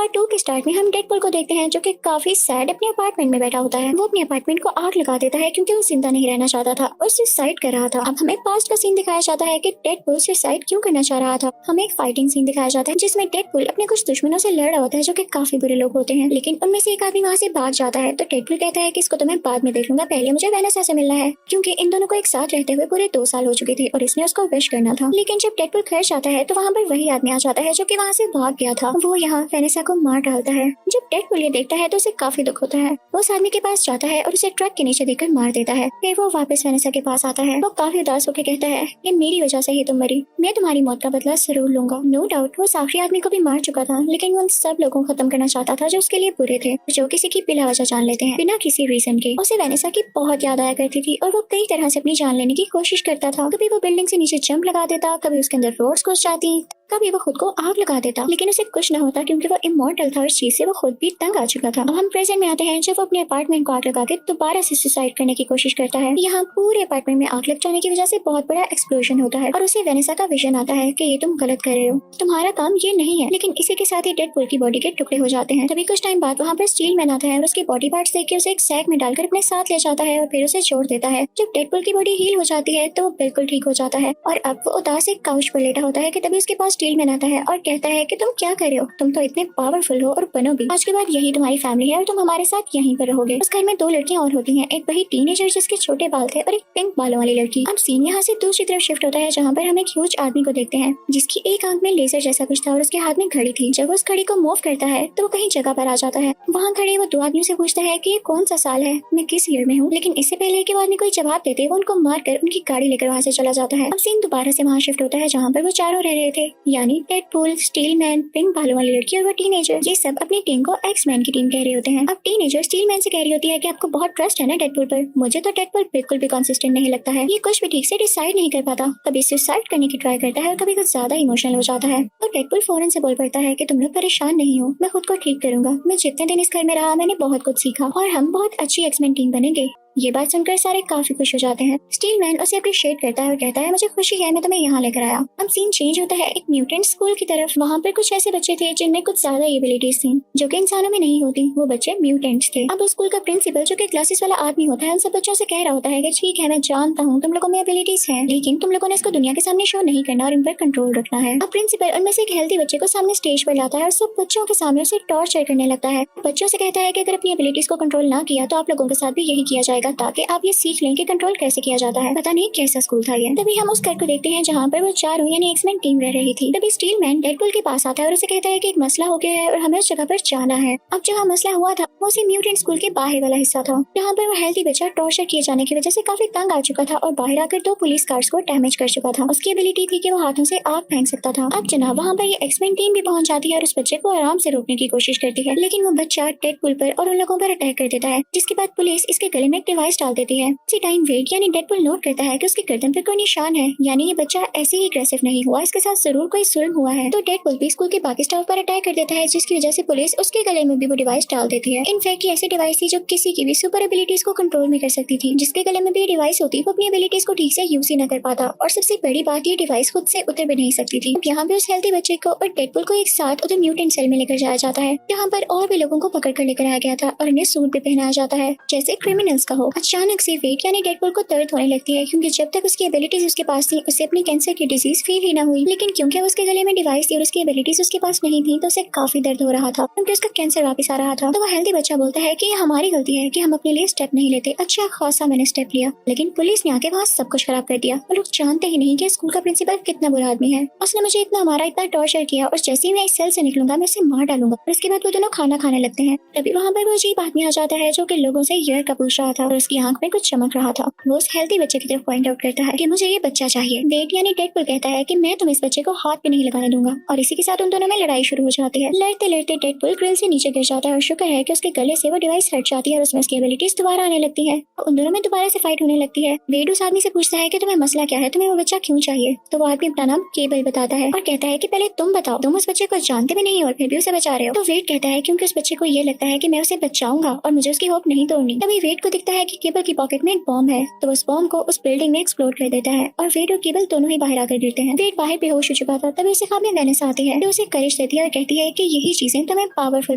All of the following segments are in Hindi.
पार्ट 2 के स्टार्ट में हम डेडपूल को देखते हैं जो कि काफी सैड अपने अपार्टमेंट में बैठा होता है। वो अपने अपार्टमेंट को आग लगा देता है क्योंकि वो जिंदा नहीं रहना चाहता था और सुसाइड कर रहा था। अब हमें पास्ट का सीन दिखाया जाता है कि डेडपूल सुसाइड क्यों करना चाह रहा था। हमें एक फाइटिंग सीन दिखाया जाता है जिसमें डेडपूल अपने कुछ दुश्मनों से लड़ रहा होता है जो कि काफी बुरे लोग होते हैं, लेकिन उनमें से एक आदमी वहाँ से भाग जाता है। तो डेडपूल कहता है कि इसको तो मैं बाद में देख लूंगा, पहले मुझे वेनेसा से मिलना है, क्योंकि इन दोनों को एक साथ रहते हुए पूरे 2 साल हो चुके थे और इसने उसको विश करना था। लेकिन जब डेडपूल घर जाता है तो वहाँ पर वही आदमी आ जाता है जो कि वहाँ से भाग गया था। वो यहाँ वेनेसा को मार डालता है। जब डेडपूल ये देखता है तो उसे काफी दुख होता है। वो उस आदमी के पास जाता है और उसे ट्रक के नीचे देकर मार देता है। फिर वो वापस वेनेसा के पास आता है। वो काफी उदास होकर कहता है कि मेरी वजह से ही तुम मरी, मैं तुम्हारी मौत का बदला जरूर लूंगा। नो डाउट वो आखिरी आदमी को भी मार चुका था, लेकिन वो उन सब लोगों को खत्म करना चाहता था जो उसके लिए बुरे थे, जो किसी की बिना वजह जान लेते हैं बिना किसी रीजन के। उसे वेनेसा की बहुत याद आया करती थी और वो कई तरह से अपनी जान लेने की कोशिश करता था। कभी वो बिल्डिंग से नीचे जंप लगा देता, कभी उसके अंदर रोड्स घुस जाती, कभी वो खुद को आग लगा देता, लेकिन उसे कुछ न होता क्योंकि वो इमॉर्टल था और इस चीज से वो खुद भी तंग आ चुका था। अब हम प्रेजेंट में आते हैं जब वो अपने अपार्टमेंट को आग लगा के दोबारा से सुसाइड करने की कोशिश करता है। यहाँ पूरे अपार्टमेंट में आग लग जाने की वजह से बहुत बड़ा एक्सप्लोजन होता है और उसे वेनेसा का विजन आता है कि ये तुम गलत कर रहे हो, तुम्हारा काम ये नहीं है। लेकिन इसी के साथ ही डेडपूल की बॉडी के टुकड़े हो जाते हैं। तभी कुछ टाइम बाद वहाँ पर स्टील मैन आता है और उसके बॉडी पार्ट्स देख के उसे एक सैक में डालकर अपने साथ ले जाता है और फिर उसे छोड़ देता है। जब डेडपूल की बॉडी हील हो जाती है तो वो बिल्कुल ठीक हो जाता है और अब वो उदास एक काउच पर लेटा होता है कि तभी उसके पास स्टील मैन आता है और कहता है कि तुम क्या कर रहे हो, तुम तो इतने पावरफुल हो और बनो भी। आज के बाद यही तुम्हारी फैमिली है और तुम हमारे साथ यहीं पर रहोगे। उस घर में 2 लड़कियां और होती हैं, एक वही टीनेजर जिसके छोटे बाल थे और एक पिंक बालों वाली लड़की। अब सीन यहाँ से दूसरी तरफ शिफ्ट होता है जहाँ पर हम एक ह्यूज आदमी को देखते हैं जिसकी एक आंख में लेजर जैसा कुछ था और उसके हाथ में घड़ी थी। जब वो उस घड़ी को मूव करता है तो वो कहीं जगह पर आ जाता है। वहाँ खड़े वो 2 आदमियों से पूछता है कि ये कौन सा साल है, मैं किस ईयर में हूँ, लेकिन इससे पहले कि वो आदमी कोई जवाब देते वो उनको मार कर उनकी गाड़ी लेकर वहाँ से चला जाता है। अब सीन दोबारा से वहाँ शिफ्ट होता है जहाँ पर वो चारों रह रहे थे, यानी डेडपूल, स्टील मैन, पिंक बालों वाली लड़की और वो टीनेजर। ये सब अपनी टीम को एक्स-मैन की टीम कह रहे होते हैं। अब टीनेजर स्टील मैन से कह रही होती है कि आपको बहुत ट्रस्ट है ना डेडपूल पर, मुझे तो डेडपूल बिल्कुल भी कंसिस्टेंट नहीं लगता है, ये कुछ भी ठीक से डिसाइड नहीं कर पाता, कभी सुसाइड करने की ट्राई करता है और कभी कुछ ज्यादा इमोशनल हो जाता है। तो डेडपूल फौरन से बोल पड़ता है कि तुम लोग परेशान नहीं हो, मैं खुद को ठीक करूंगा, मैं जितने दिन इस घर में रहा मैंने बहुत कुछ सीखा और हम बहुत अच्छी एक्स-मैन टीम बनेंगे। ये बात सुनकर सारे काफी खुश हो जाते हैं। स्टील मैन उसे अप्रिशिएट करता है और कहता है मुझे खुशी है मैं तुम्हें यहाँ लेकर आया। अब सीन चेंज होता है एक म्यूटेंट स्कूल की तरफ। वहाँ पर कुछ ऐसे बच्चे थे जिनमें कुछ ज्यादा एबिलिटीज थी जो कि इंसानों में नहीं होती, वो बच्चे म्यूटेंट्स थे। अब उस स्कूल का प्रिंसिपल जो कि क्लासेस वाला आदमी होता है उन सब बच्चों से कह रहा होता है कि ठीक है मैं जानता हूँ तुम लोगों में एबिलिटीज है, लेकिन तुम लोगों ने इसको दुनिया के सामने शो नहीं करना और इन पर कंट्रोल रखना है। अब प्रिंसिपल उनमें से एक हेल्दी बच्चे को सामने स्टेज पर लाता है और सब बच्चों के सामने उसे टॉर्चर करने लगता है। बच्चों से कहता है कि अगर अपनी एबिलिटीज को कंट्रोल ना किया तो आप लोगों के साथ भी यही किया जाएगा ताकि आप ये सीख लें कि कंट्रोल कैसे किया जाता है। पता नहीं कैसा स्कूल था ये। तभी हम उस घर को देखते हैं जहाँ पर वो चारों यानी एक्स-मैन टीम रह रही थी। तभी स्टील मैन डेडपूल के पास आता है और उसे कहता है कि एक मसला हो गया है और हमें उस जगह पर जाना है। अब जहाँ मसला हुआ था वो उसी म्यूटेंट स्कूल के बाहर वाला हिस्सा था जहाँ पर वो हेल्दी बच्चा टॉर्चर किए जाने की वजह से काफी तंग आ चुका था और बाहर आकर 2 पुलिस कार्स को डैमेज कर चुका था। उसकी एबिलिटी थी कि वो हाथों से आग फेंक सकता था। अब जनाब वहाँ पर ये एक्स-मैन टीम भी पहुंच जाती है और उस बच्चे को आराम से रोकने की कोशिश करती है, लेकिन वो बच्चा डेडपूल पर और उन लोगों पर अटैक कर देता है, जिसके बाद पुलिस इसके गले में एक डिवाइस डाल देती है। इसी टाइम वेट यानी डेडपूल नोट करता है कि उसके गर्दन पर कोई निशान है, यानी ये बच्चा ऐसे ही अग्रेसिव नहीं हुआ, इसके साथ जरूर कोई जुल्म हुआ है। तो डेडपूल भी स्कूल के बाकी स्टाफ पर अटैक कर देता है, जिसकी वजह से पुलिस उसके गले में भी वो डिवाइस डाल देती है। इनफैक्ट ये ऐसी डिवाइस थी जो किसी की भी सुपर एबिलिटीज को कंट्रोल में कर सकती थी। जिसके गले में भी डिवाइस होती वो अपनी एबिलिटीज को ठीक से यूज ही न कर पाता और सबसे बड़ी बात ये डिवाइस खुद से उतर भी नहीं सकती थी। अब यहाँ पे उस हेल्दी बच्चे को और डेडपूल को एक साथ उधर म्यूटेंट सेल में लेकर जाया जाता है, जहाँ पर और भी लोगों को पकड़ कर लेकर आया गया था और उन्हें सूट भी पहनाया जाता है जैसे क्रिमिनल्स का हो। अचानक से वेट यानी डेडपूल को दर्द होने लगती है क्योंकि जब तक उसकी एबिलिटीज उसके पास थी उसे अपनी कैंसर की डिजीज फील ही ना हुई, लेकिन क्योंकि उसके गले में डिवाइस थी और उसकी एबिलिटीज उसके पास नहीं थी तो उसे काफी दर्द हो रहा था क्योंकि उसका कैंसर वापस आ रहा था। तो वो हेल्दी बच्चा बोलता है कि हमारी गलती है कि हम अपने लिए स्टेप नहीं लेते। अच्छा खासा मैंने स्टेप लिया, लेकिन पुलिस ने आके वहाँ सब कुछ खराब कर दिया। वो लोग जानते ही नहीं कि स्कूल का प्रिंसिपल कितना बुरा आदमी है। उसने मुझे इतना मारा, इतना टॉर्चर किया और जैसे ही मैं इस सेल से निकलूंगा मैं उसे मार डालूंगा। और इसके बाद वो दोनों खाना खाने लगते हैं। तभी वहाँ पर वो अजीब आदमी आ जाता है जो कि लोगों से ईयर का पूछ रहा था और उसकी आंख में कुछ चमक रहा था। वो उस हेल्दी बच्चे की तरफ पॉइंट आउट करता है कि मुझे ये बच्चा चाहिए। वेट यानी डेडपूल कहता है कि मैं तुम इस बच्चे को हाथ पे नहीं लगाने दूंगा और इसी के साथ उन दोनों में लड़ाई शुरू हो जाती है। लड़ते लड़ते डेडपूल ग्रिल से नीचे गिर जाता है और शुक्र है कि उसके गले से वो डिवाइस हट जाती है और उसमें उसकी एबिलिटीज दोबारा आने लगती है। उन दोनों में दोबारा से फाइट होने लगती है। वेट उस आदमी से पूछता है कि तुम्हें मसला क्या है, तुम्हें वो बच्चा क्यों चाहिए। तो वो आदमी अपना नाम केबल बताता है और कहता है कि पहले तुम बताओ, तुम उस बच्चे को जानते भी नहीं और फिर भी उसे बचा रहे हो। तो वेट कहता है क्योंकि उस बच्चे को ये लगता है कि मैं उसे बचाऊंगा और मुझे उसकी होप नहीं तोड़नी। तभी वेट को दिखता है कि केबल की पॉकेट में एक बॉम्ब है, तो उस बॉम्ब को उस बिल्डिंग में एक्सप्लोड कर देता है और वेड और केबल दोनों ही बाहर आकर गिरते हैं। वेड बाहर बेहोश हो चुका था, तभी उसे ख्वाब में वेनिस आती है, जो उसे करेज देती है और कहती है कि यही चीजें तुम्हें पावरफुल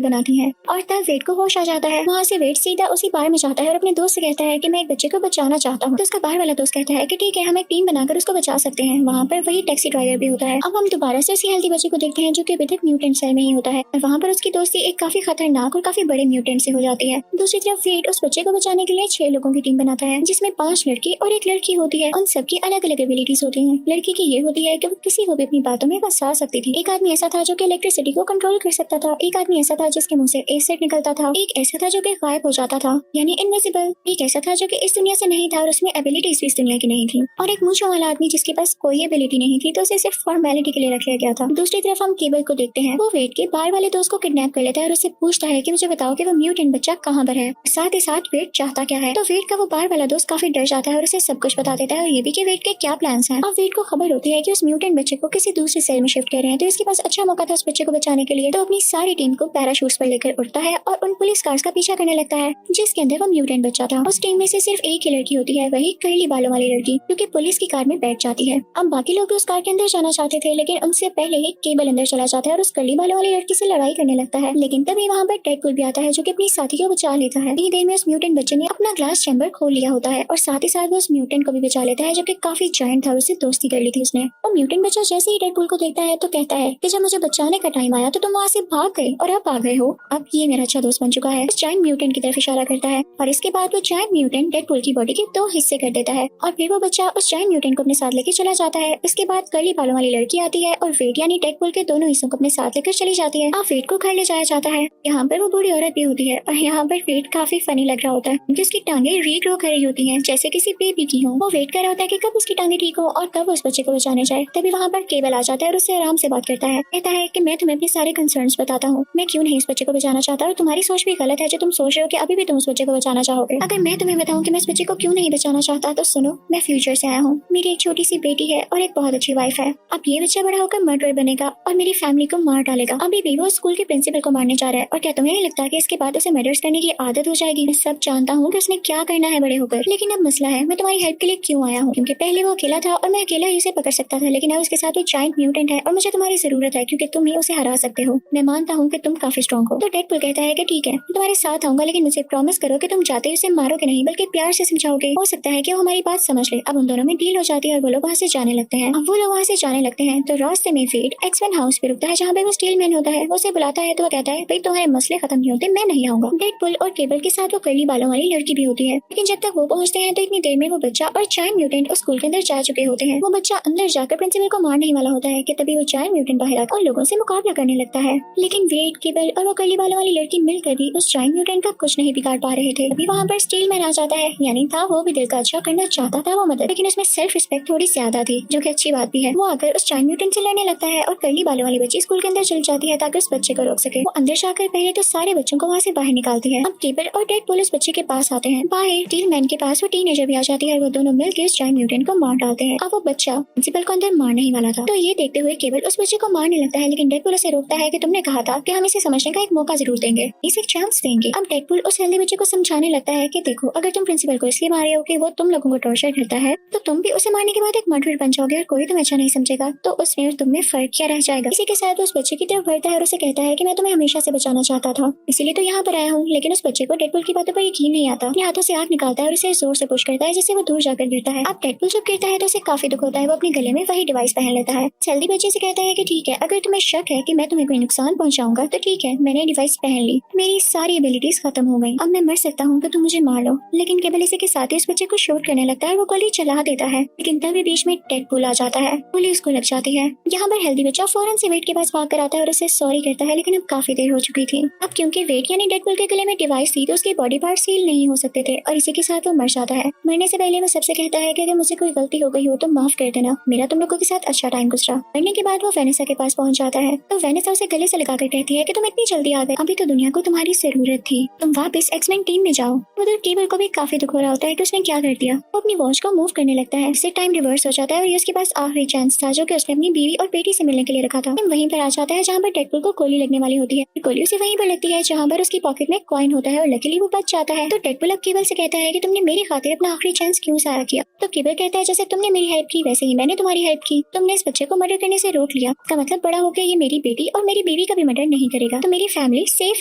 बनाती हैं। और तब वेड को होश आ जाता है। वहाँ से वेड सीधा उसी बार में जाता है और अपने दोस्त से कहता है कि मैं एक बच्चे को बचाना चाहता हूँ। तो उसका बाहर वाला दोस्त कहता है कि ठीक है, हम एक टीम बनाकर उसको बचा सकते हैं। वहाँ पर वही टैक्सी ड्राइवर भी होता है। अब हम दोबारा से उसी हेल्दी बच्चे को देखते हैं जो कि अभी तक म्यूटेंट सेल में ही होता है, और वहाँ पर उसकी दोस्ती एक काफी खतरनाक और काफी बड़े म्यूटेंट से हो जाती है। दूसरी तरफ वेड उस बच्चे को बचाने के लिए 6 लोगों की टीम बनाता है, जिसमें 5 लड़की और एक लड़की होती है। उन सबकी अलग अलग एबिलिटीज होती हैं। लड़की की ये होती है कि वो किसी को भी अपनी बातों में फंसा सकती थी। एक आदमी ऐसा था जो कि इलेक्ट्रिसिटी को कंट्रोल कर सकता था। एक आदमी ऐसा था जिसके मुंह से एसिड निकलता था। एक ऐसा था जो कि गायब हो जाता था, यानी इनविजिबल। एक ऐसा था जो कि इस दुनिया से नहीं था और उसमें एबिलिटीज भी इस दुनिया की नहीं थी। और एक मूंछों वाला आदमी जिसके पास कोई एबिलिटी नहीं थी, तो उसे सिर्फ फॉर्मेलिटी के लिए रख लिया गया था। दूसरी तरफ हम केबल को देखते हैं। वो वेड के बाहर वाले दोस्त को किडनैप कर लेता है और उससे पूछता है कि मुझे बताओ कि वो म्यूटेंट बच्चा कहाँ पर है, साथ ही साथ वेड चाहता क्या है। तो वेड का वो बाहर वाला दोस्त काफी डर जाता है और उसे सब कुछ बता देता है, और ये भी कि वेड के क्या प्लान्स हैं। अब वेड को खबर होती है कि उस म्यूटेंट बच्चे को किसी दूसरे सेल में शिफ्ट कर रहे हैं, तो इसके पास अच्छा मौका था उस बच्चे को बचाने के लिए। तो अपनी सारी टीम को पैराशूट्स पर लेकर उड़ता है और उन पुलिस कार्स का पीछा करने लगता है जिसके अंदर वो म्यूटेंट बच्चा था। उस टीम में से सिर्फ एक ही लड़की होती है, वही कर्ली बालों वाली लड़की, जो कि पुलिस की कार में बैठ जाती है। अब बाकी लोग भी उस कार के अंदर जाना चाहते थे, लेकिन उनसे पहले ही केबल अंदर चला जाता है और उस कर्ली बालों वाली लड़की से लड़ाई करने लगता है। लेकिन तभी वहाँ पर डेडपूल भी आता है, जो कि अपनी साथी को बचा लेता है। इतनी देर में उस म्यूटेंट बच्चे ने अपना ग्लास चैम्बर खोल लिया होता है और साथ ही साथ वो उस म्यूटेंट को भी बचा लेता है, जो कि काफी जायंट था और उससे दोस्ती कर ली थी उसने। और म्यूटेंट बच्चा जैसे ही डेडपूल को देखता है तो कहता है कि जब मुझे बचाने का टाइम आया तो तुम वहाँ से भाग गए और अब आ गए हो। अब ये मेरा अच्छा दोस्त बन चुका है। उस जायंट म्यूटेंट की तरफ इशारा करता है और इसके बाद वो जायंट म्यूटेंट डेडपूल की बॉडी के 2 हिस्से कर देता है और फिर वो बच्चा उस जायंट म्यूटेंट को अपने साथ लेकर चला जाता है। उसके बाद कर्ली बालों वाली लड़की आती है और वेड यानी डेडपूल के दोनों हिस्सों को अपने साथ लेकर चली जाती है। अब वेड को घर ले जाया जाता है। यहाँ पर वो बूढ़ी औरत भी होती है और यहाँ पर वेड काफी फनी लग रहा होता है क्योंकि उसकी टांगे रीग्रो कर रही होती हैं जैसे किसी बेबी की हो। वो वेट कर रहा होता है कि कब उसकी टांगे ठीक हो और कब उस बच्चे को बचाने जाए। तभी वहाँ पर केबल आ जाता है और उससे आराम से बात करता है। कहता है कि मैं तुम्हें अपने सारे कंसर्न्स बताता हूँ, मैं क्यों नहीं इस बच्चे को बचाना चाहता, और तुम्हारी सोच भी गलत है जो तुम सोच रहे हो कि अभी भी तुम उस बच्चे को बचाना चाहोगे। अगर मैं तुम्हें बताऊँ कि मैं इस बच्चे को क्यों नहीं बचाना चाहता, तो सुनो, मैं फ्यूचर से आया हूँ। मेरी एक छोटी सी बेटी है और एक बहुत अच्छी वाइफ है। अब ये बच्चा बड़ा होकर मर्डरर बनेगा और मेरी फैमिली को मार डालेगा। अभी भी वो स्कूल के प्रिंसिपल को मारने जा रहा है, और क्या तुम्हें नहीं लगता कि इसके बाद उसे मर्डर्स करने की आदत हो जाएगी? मैं सब जानता हूँ कि उसने क्या करना है बड़े होकर, लेकिन अब मसला है मैं तुम्हारी हेल्प के लिए क्यों आया हूँ, क्योंकि पहले वो अकेला था और मैं अकेला ही उसे पकड़ सकता था, लेकिन अब उसके साथ वो जायंट म्यूटेंट है और मुझे तुम्हारी जरूरत है क्योंकि तुम ही उसे हरा सकते हो। मैं मानता हूँ कि तुम काफी स्ट्रॉन्ग हो। तो डेडपूल कहता है कि ठीक है, मैं तुम्हारे साथ आऊंगा, लेकिन मुझे प्रॉमिस करो कि तुम जाते ही उसे मारोगे नहीं बल्कि प्यार से समझाओगे। हो सकता है कि वो हमारी बात समझ ले। अब उन दोनों में डील हो जाती है और वो लोग वहाँ से जाने लगते हैं। अब वो लोग वहाँ से जाने लगते हैं तो रास्ते में वेड एक्समैन हाउस पे रुकता है जहाँ पे वो स्टील मैन होता है। वो उसे बुलाता है तो वो कहता है भाई तुम्हारे मसले खत्म नहीं होते, मैं नहीं आऊंगा। डेडपूल और केबल के साथ वो कर्ली बालों वाली लड़की भी होती है, लेकिन जब तक वो पहुंचते हैं तो इतनी देर में वो बच्चा और जायंट म्यूटेंट उस स्कूल के अंदर जा चुके होते हैं। वो बच्चा अंदर जाकर प्रिंसिपल को मारने ही वाला होता है कि तभी वो जायंट म्यूटेंट बाहर आकर लोगों से मुकाबला करने लगता है। लेकिन वेड, केबल और वो कर्ली बालों वाली लड़की मिलकर भी उस जायंट म्यूटेंट का कुछ नहीं बिगाड़ पा रहे थे। अभी वहाँ पर स्टील मैन आ जाता है, यानी था वो भी दिल का अच्छा करना चाहता था वो मदद, लेकिन उसमें सेल्फ रिस्पेक्ट थोड़ी ज्यादा थी, जो कि अच्छी बात भी है। वो आकर उस जायंट म्यूटेंट से लड़ने लगता है और कर्ली बालों वाली बच्ची स्कूल के अंदर चल जाती है ताकि उस बच्चे को रोक सके। वो अंदर जाकर पहले तो सारे बच्चों को वहाँ से बाहर निकालती है। अब केबल और डेडपूल उस बच्चे के पास आते हैं। बाहर स्टील मैन के पास वो टीनेजर भी आ जाती है और वो दोनों मिलकर उस जायंट म्यूटेंट को मार डालते हैं। अब वो बच्चा प्रिंसिपल को अंदर मारने ही वाला था, तो ये देखते हुए केबल उस बच्चे को मारने लगता है, लेकिन डेडपूल उसे रोकता है कि तुमने कहा था कि हम इसे समझने का एक मौका जरूर देंगे, इसे एक चांस देंगे। अब डेडपूल उस हेल्दी बच्चे को समझाने लगता है कि देखो, अगर तुम प्रिंसिपल को इसलिए मारे हो कि वो तुम लोगों को टॉर्चर करता है, तो तुम भी उसे मारने के बाद एक मर्डरर बन जाओगे और कोई तुम्हें अच्छा नहीं समझेगा, तो उसमें और तुम में फर्क क्या रह जाएगा। इसी के साथ उस बच्चे की तरफ बढ़ता है और उसे कहता है कि मैं तुम्हें हमेशा से बचाना चाहता था, इसीलिए तो यहाँ पर आया हूँ। लेकिन उस बच्चे को डेडपूल की बातों पर यकीन नहीं आता। अपने हाथों से आग निकालता है और उसे जोर से पुश करता है जिससे वो दूर जाकर गिरता है। अब डेडपूल जब गिरता है तो उसे काफी दुख होता है। वो अपने गले में वही डिवाइस पहन लेता है। हेल्दी बच्चे से कहता है कि ठीक है, अगर तुम्हें शक है कि मैं तुम्हें कोई नुकसान पहुंचाऊंगा तो ठीक है, मैंने डिवाइस पहन ली, मेरी सारी एबिलिटीज खत्म हो गई, अब मैं मर सकता हूँ तो तुम मुझे मार लो। लेकिन केवल इसी के साथ ही उस बच्चे को शूट करने लगता है, वो गोली चला देता है, लेकिन तभी बीच में डेडपूल आ जाता है, गोली उसको लग जाती है। यहाँ पर हेल्दी बच्चा फौरन से वेड के पास भाग कर आता है और उसे सॉरी कहता है, लेकिन अब काफी देर हो चुकी थी। अब क्योंकि वेड यानी डेडपूल के गले में डिवाइस थी तो उसके बॉडी पार्ट सील नहीं हो सकते थे और इसी के साथ वो मर जाता है। मरने से पहले वो सबसे कहता है कि अगर मुझसे कोई गलती हो गई हो तो माफ कर देना, मेरा तुम लोगों के साथ अच्छा टाइम गुजरा। मरने के बाद वो वेनेसा के पास पहुंच जाता है तो वेनेसा उसे गले से लगाकर कहती है कि तुम इतनी जल्दी आ गए, अभी तो दुनिया को तुम्हारी जरूरत थी, तुम वापस एक्समैन टीम में जाओ। उधर केबल को भी काफी दुख हो रहा होता है कि उसने क्या कर दिया। वो अपनी वॉच को मूव करने लगता है, इससे टाइम रिवर्स हो जाता है और ये उसके पास आखिरी चांस था जो कि उसने अपनी बीवी और बेटी से मिलने के लिए रखा था। वहीं पर आ जाता है जहाँ पर डेडपूल को गोली लगने वाली होती है। गोली उसे वहीं पर लगती है जहाँ पर उसकी पॉकेट में कॉइन होता है और लकीली वो बच जाता है। तो डेडपूल अब केबल से कहता है कि तुमने मेरी खातिर अपना आखिरी चांस क्यों ज़ाया किया। तो केबल कहता है जैसे तुमने मेरी हेल्प की वैसे ही मैंने तुम्हारी हेल्प की। तुमने इस बच्चे को मर्डर करने से रोक लिया, इसका मतलब बड़ा होकर ये मेरी बेटी और मेरी बेबी का भी मर्डर नहीं करेगा, तो मेरी फैमिली सेफ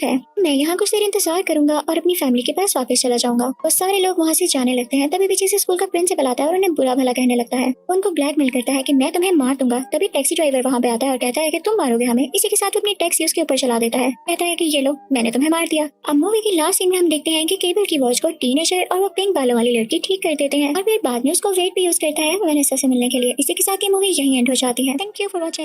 है। मैं यहाँ कुछ देर इंतजार करूंगा और अपनी फैमिली के पास वापस चला जाऊंगा। वो सारे लोग वहाँ से जाने लगते हैं। तभी पीछे से स्कूल का प्रिंसिपल आता है और उन्हें बुरा भला कहने लगता है। उनको ब्लैकमेल करता है कि मैं तुम्हें मार दूंगा। तभी टैक्सी ड्राइवर वहाँ पे आता है और कहता है कि तुम मारोगे हमें। इसी के साथ वो अपनी टैक्सी उसके ऊपर चला देता है। कहता है कि ये लो, मैंने तुम्हें मार दिया। अब मूवी की लास्ट सीन में हम देखते हैं कि केबल की वॉच को टीनेजर और वो पिंक बालों वाली लड़की ठीक कर देते हैं और फिर बाद में उसको वेट भी यूज करता है वेनेसा से मिलने के लिए। इसी के साथ ये मूवी यही एंड हो जाती है। Thank you for watching.